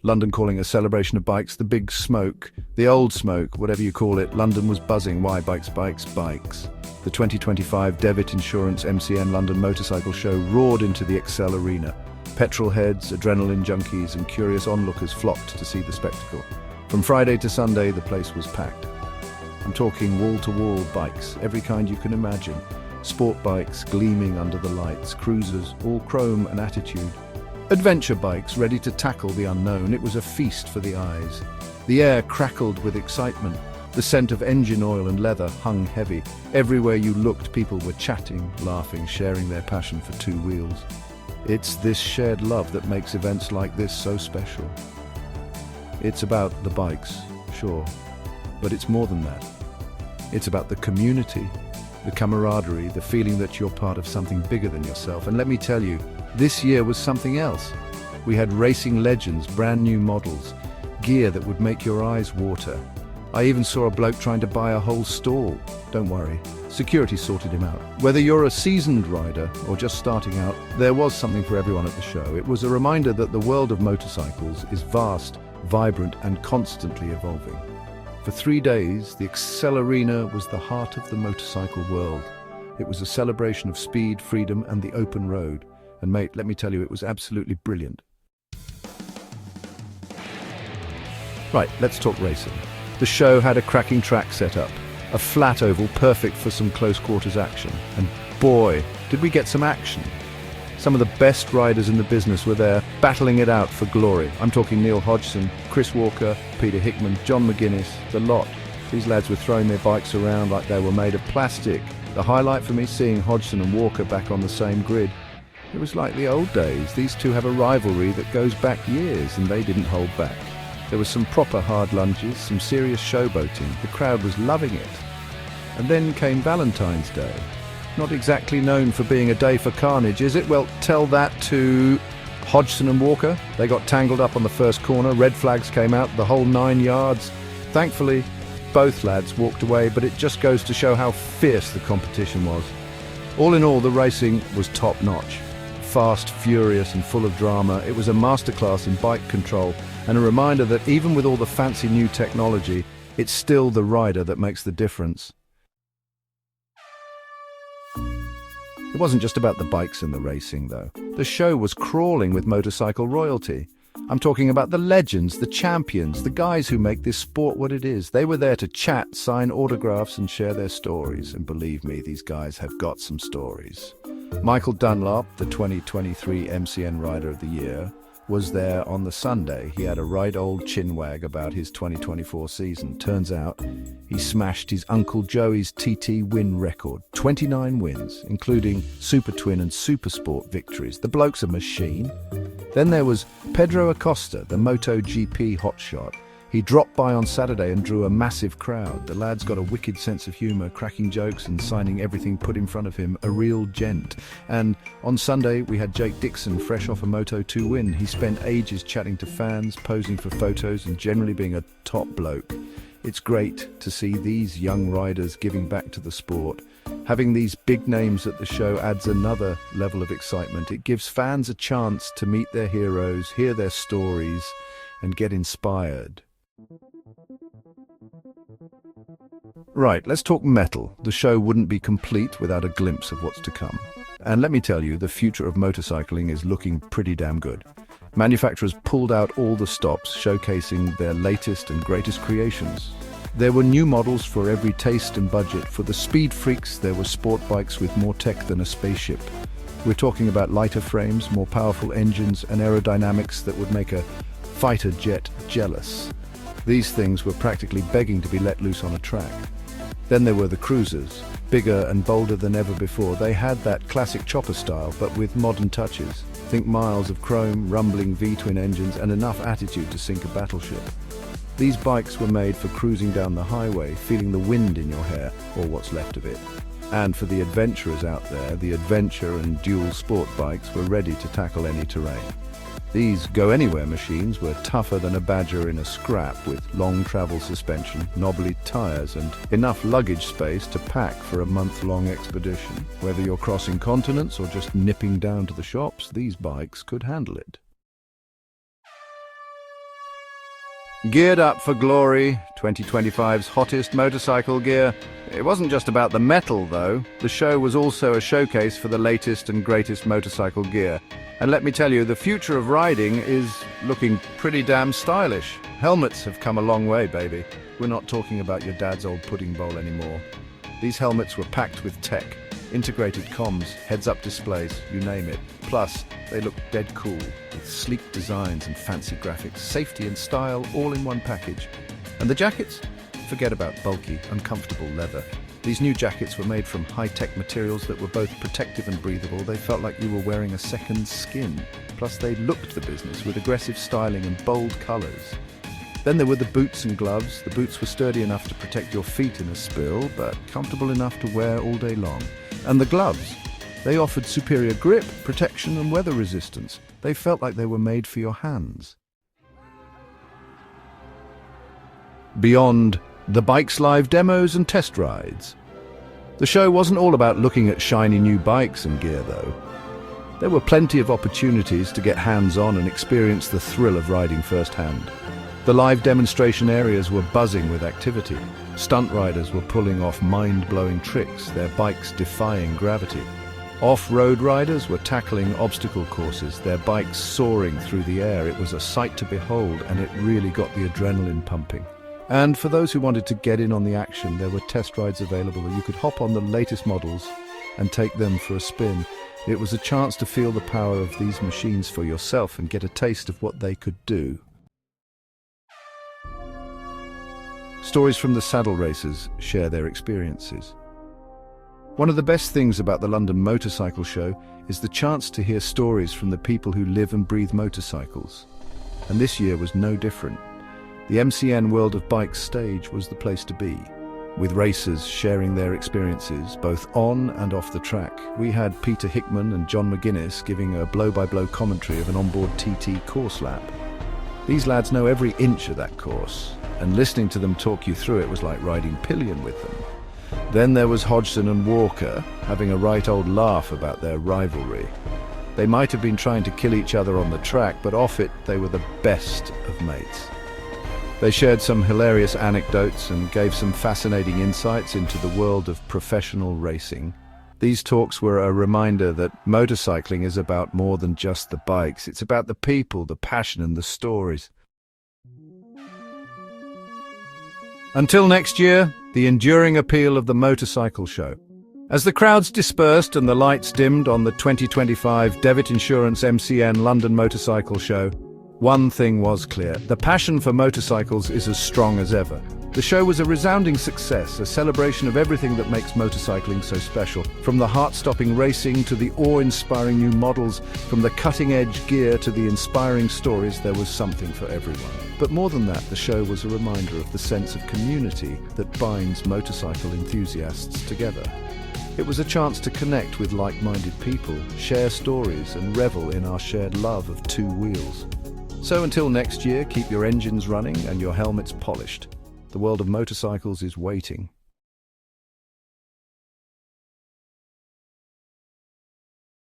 London calling a celebration of bikes the big smoke, the old smoke, whatever you call it. London was buzzing. Why? Bikes, bikes, bikes. The 2025 Debit Insurance MCN London Motorcycle Show roared into the Excel Arena. Petrol heads, adrenaline junkies and curious onlookers flocked to see the spectacle. From Friday to Sunday, the place was packed. I'm talking wall-to-wall bikes, every kind you can imagine. Sport bikes gleaming under the lights, cruisers, all chrome and attitude. Adventure bikes ready to tackle the unknown. It was a feast for the eyes. The air crackled with excitement. The scent of engine oil and leather hung heavy. Everywhere you looked, people were chatting, laughing, sharing their passion for two wheels. It's this shared love that makes events like this so special. It's about the bikes, sure, but it's more than that. It's about the community, the camaraderie, the feeling that you're part of something bigger than yourself. And let me tell you, this year was something else. We had racing legends, brand new models, gear that would make your eyes water. I even saw a bloke trying to buy a whole stall. Don't worry, security sorted him out. Whether you're a seasoned rider or just starting out, there was something for everyone at the show. It was a reminder that the world of motorcycles is vast, vibrant and constantly evolving. For 3 days, the Excel Arena was the heart of the motorcycle world. It was a celebration of speed, freedom and the open road. And mate, let me tell you, it was absolutely brilliant. Right, let's talk racing. The show had a cracking track set up, a flat oval perfect for some close quarters action. And boy, did we get some action. Some of the best riders in the business were there, battling it out for glory. I'm talking Neil Hodgson, Chris Walker, Peter Hickman, John McGuinness, the lot. These lads were throwing their bikes around like they were made of plastic. The highlight for me, seeing Hodgson and Walker back on the same grid. It was like the old days. These two have a rivalry that goes back years, and they didn't hold back. There was some proper hard lunges, some serious showboating. The crowd was loving it. And then came Valentine's Day. Not exactly known for being a day for carnage, is it? Well, tell that to Hodgson and Walker. They got tangled up on the first corner, red flags came out, the whole 9 yards. Thankfully, both lads walked away, but it just goes to show how fierce the competition was. All in all, the racing was top-notch. Fast, furious and full of drama. It was a masterclass in bike control and a reminder that even with all the fancy new technology, it's still the rider that makes the difference. It wasn't just about the bikes and the racing, though. The show was crawling with motorcycle royalty. I'm talking about the legends, the champions, the guys who make this sport what it is. They were there to chat, sign autographs and share their stories. And believe me, these guys have got some stories. Michael Dunlop, the 2023 MCN Rider of the Year, was there on the Sunday. He had a right old chinwag about his 2024 season. Turns out he smashed his Uncle Joey's TT win record. 29 wins, including Super Twin and Super Sport victories. The bloke's a machine. Then there was Pedro Acosta, the MotoGP hotshot. He dropped by on Saturday and drew a massive crowd. The lad's got a wicked sense of humour, cracking jokes and signing everything put in front of him. A real gent. And on Sunday, we had Jake Dixon, fresh off a Moto2 win. He spent ages chatting to fans, posing for photos and generally being a top bloke. It's great to see these young riders giving back to the sport. Having these big names at the show adds another level of excitement. It gives fans a chance to meet their heroes, hear their stories and get inspired. Right, let's talk metal. The show wouldn't be complete without a glimpse of what's to come. And let me tell you, the future of motorcycling is looking pretty damn good. Manufacturers pulled out all the stops, showcasing their latest and greatest creations. There were new models for every taste and budget. For the speed freaks, there were sport bikes with more tech than a spaceship. We're talking about lighter frames, more powerful engines, and aerodynamics that would make a fighter jet jealous. These things were practically begging to be let loose on a track. Then there were the cruisers, bigger and bolder than ever before. They had that classic chopper style, but with modern touches. Think miles of chrome, rumbling V-twin engines, and enough attitude to sink a battleship. These bikes were made for cruising down the highway, feeling the wind in your hair, or what's left of it. And for the adventurers out there, the adventure and dual sport bikes were ready to tackle any terrain. These go-anywhere machines were tougher than a badger in a scrap, with long travel suspension, knobbly tyres and enough luggage space to pack for a month-long expedition. Whether you're crossing continents or just nipping down to the shops, these bikes could handle it. Geared up for glory, 2025's hottest motorcycle gear. It wasn't just about the metal, though. The show was also a showcase for the latest and greatest motorcycle gear. And let me tell you, the future of riding is looking pretty damn stylish. Helmets have come a long way, baby. We're not talking about your dad's old pudding bowl anymore. These helmets were packed with tech, integrated comms, heads-up displays, you name it. Plus, they look dead cool, with sleek designs and fancy graphics, safety and style all in one package. And the jackets? Forget about bulky, uncomfortable leather. These new jackets were made from high-tech materials that were both protective and breathable. They felt like you were wearing a second skin. Plus, they looked the business with aggressive styling and bold colors. Then there were the boots and gloves. The boots were sturdy enough to protect your feet in a spill, but comfortable enough to wear all day long. And the gloves? They offered superior grip, protection, and weather resistance. They felt like they were made for your hands. Beyond the bike's live demos and test rides. The show wasn't all about looking at shiny new bikes and gear, though. There were plenty of opportunities to get hands-on and experience the thrill of riding firsthand. The live demonstration areas were buzzing with activity. Stunt riders were pulling off mind-blowing tricks, their bikes defying gravity. Off-road riders were tackling obstacle courses, their bikes soaring through the air. It was a sight to behold, and it really got the adrenaline pumping. And for those who wanted to get in on the action, there were test rides available. You could hop on the latest models and take them for a spin. It was a chance to feel the power of these machines for yourself and get a taste of what they could do. Stories from the saddle racers share their experiences. One of the best things about the London Motorcycle Show is the chance to hear stories from the people who live and breathe motorcycles. And this year was no different. The MCN World of Bikes stage was the place to be, with racers sharing their experiences, both on and off the track. We had Peter Hickman and John McGuinness giving a blow-by-blow commentary of an onboard TT course lap. These lads know every inch of that course, and listening to them talk you through it was like riding pillion with them. Then there was Hodgson and Walker, having a right old laugh about their rivalry. They might have been trying to kill each other on the track, but off it they were the best of mates. They shared some hilarious anecdotes and gave some fascinating insights into the world of professional racing. These talks were a reminder that motorcycling is about more than just the bikes. It's about the people, the passion, and the stories. Until next year, the enduring appeal of the motorcycle show. As the crowds dispersed and the lights dimmed on the 2025 Devitt Insurance MCN London Motorcycle Show, one thing was clear: the passion for motorcycles is as strong as ever. The show was a resounding success, a celebration of everything that makes motorcycling so special. From the heart-stopping racing to the awe-inspiring new models, from the cutting-edge gear to the inspiring stories, there was something for everyone. But more than that, the show was a reminder of the sense of community that binds motorcycle enthusiasts together. It was a chance to connect with like-minded people, share stories, and revel in our shared love of two wheels. So until next year, keep your engines running and your helmets polished. The world of motorcycles is waiting.